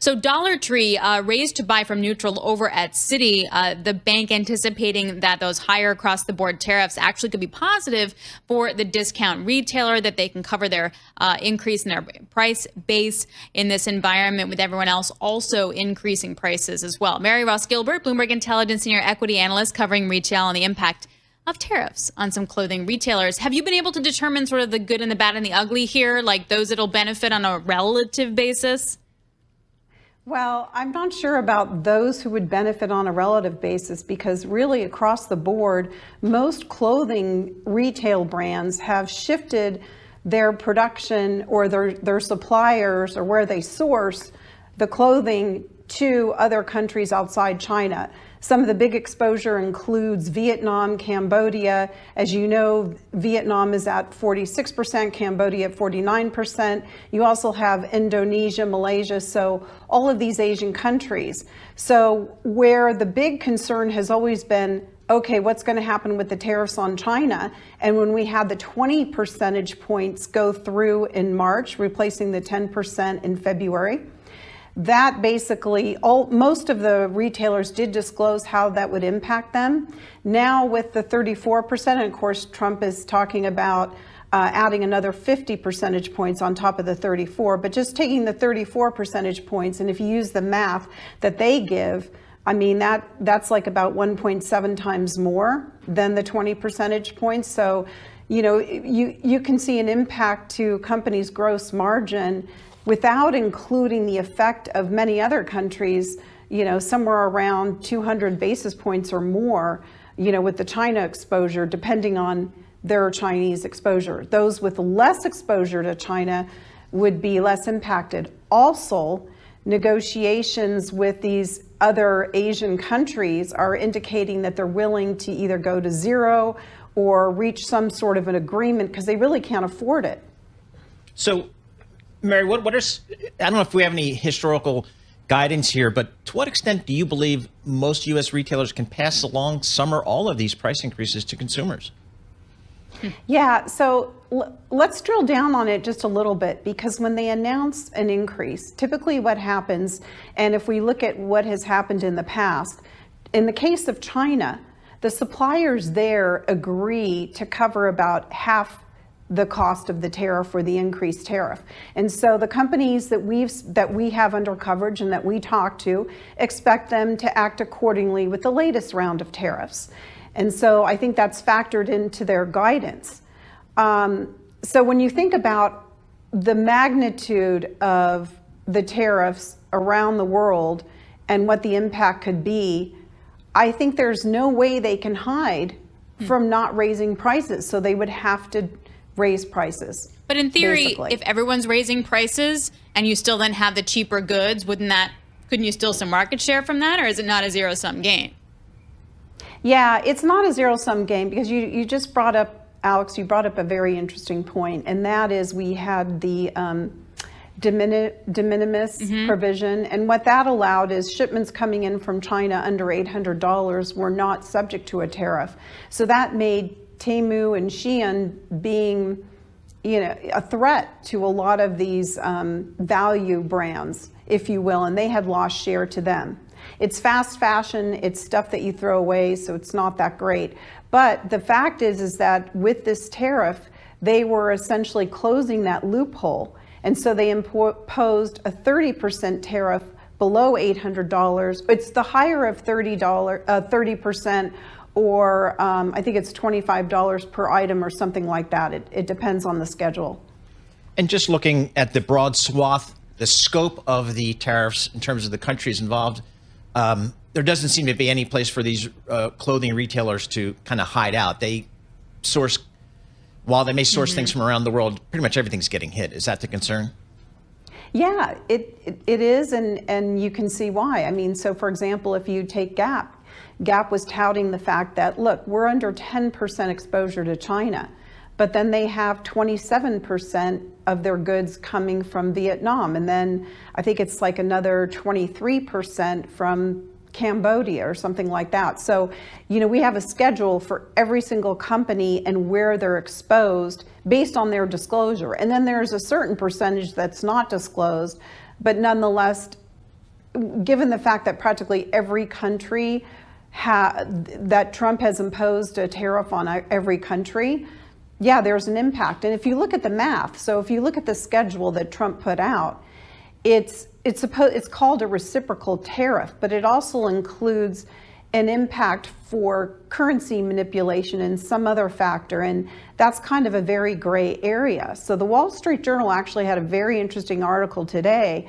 So Dollar Tree raised to buy from neutral over at Citi. The bank anticipating that those higher across the board tariffs actually could be positive for the discount retailer, that they can cover their increase in their price base in this environment, with everyone else also increasing prices as well. Mary Ross Gilbert, Bloomberg Intelligence senior equity analyst covering retail and the impact of tariffs on some clothing retailers. Have you been able to determine sort of the good and the bad and the ugly here, like those that'll benefit on a relative basis? Well, I'm not sure about those who would benefit on a relative basis, because really across the board, most clothing retail brands have shifted their production or their suppliers or where they source the clothing to other countries outside China. Some of the big exposure includes Vietnam, Cambodia. As you know, Vietnam is at 46%, Cambodia at 49%. You also have Indonesia, Malaysia, so all of these Asian countries. So where the big concern has always been, okay, what's going to happen with the tariffs on China? And when we had the 20 percentage points go through in March, replacing the 10% in February, that basically, most of the retailers did disclose how that would impact them. Now with the 34%, and of course Trump is talking about adding another 50 percentage points on top of the 34, but just taking the 34 percentage points, and if you use the math that they give, I mean, that's like about 1.7 times more than the 20 percentage points. So, you know, you can see an impact to companies' gross margin without including the effect of many other countries, you know, somewhere around 200 basis points or more, you know, with the China exposure, depending on their Chinese exposure. Those with less exposure to China would be less impacted. Also, negotiations with these other Asian countries are indicating that they're willing to either go to zero or reach some sort of an agreement because they really can't afford it. So, Mary, what is, I don't know if we have any historical guidance here, but to what extent do you believe most U.S. retailers can pass along some or all of these price increases to consumers? Yeah, so let's drill down on it just a little bit, because when they announce an increase, typically what happens, and if we look at what has happened in the past, in the case of China, the suppliers there agree to cover about half the cost of the tariff or the increased tariff. And so the companies that we have under coverage and that we talk to expect them to act accordingly with the latest round of tariffs. And so I think that's factored into their guidance. So when you think about the magnitude of the tariffs around the world and what the impact could be, I think there's no way they can hide from not raising prices. So they would have to raise prices. But in theory, basically, if everyone's raising prices and you still then have the cheaper goods, couldn't you steal some market share from that, or is it not a zero-sum game? Yeah, it's not a zero-sum game, because you just brought up, Alex, you brought up a very interesting point, and that is we had the de minimis provision, and what that allowed is shipments coming in from China under $800 were not subject to a tariff. So that made Temu and Shein being, you know, a threat to a lot of these value brands, if you will, and they had lost share to them. It's fast fashion, it's stuff that you throw away, so it's not that great. But the fact is that with this tariff, they were essentially closing that loophole. And so they imposed a 30% tariff below $800. It's the higher of 30%, or I think it's $25 per item or something like that. It depends on the schedule. And just looking at the broad swath, the scope of the tariffs in terms of the countries involved, there doesn't seem to be any place for these clothing retailers to kind of hide out. They source, while they may source things from around the world, pretty much everything's getting hit. Is that the concern? Yeah, it is, and you can see why. I mean, so for example, if you take Gap, Gap was touting the fact that, look, we're under 10% exposure to China, but then they have 27% of their goods coming from Vietnam. And then I think it's like another 23% from Cambodia or something like that. So, you know, we have a schedule for every single company and where they're exposed based on their disclosure. And then there's a certain percentage that's not disclosed, but nonetheless, given the fact that practically every country that Trump has imposed a tariff on every country, yeah, there's an impact. And if you look at the math, so if you look at the schedule that Trump put out, it's called a reciprocal tariff, but it also includes an impact for currency manipulation and some other factor, and that's kind of a very gray area. So the Wall Street Journal actually had a very interesting article today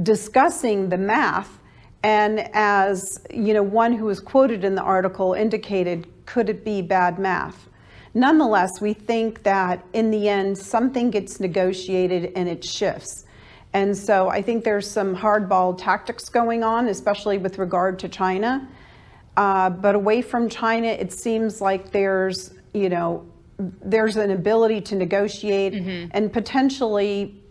discussing the math, and as you know, one who was quoted in the article indicated, could it be bad math? Nonetheless, we think that in the end, something gets negotiated and it shifts. And so I think there's some hardball tactics going on, especially with regard to China. But away from China, it seems like there's an ability to negotiate, and potentially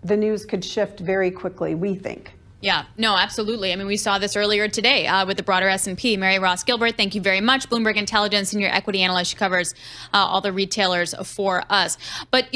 the news could shift very quickly, we think. Yeah, no, absolutely. I mean, we saw this earlier today with the broader S&P. Mary Ross Gilbert, thank you very much. Bloomberg Intelligence, senior equity analyst. She covers all the retailers for us. But,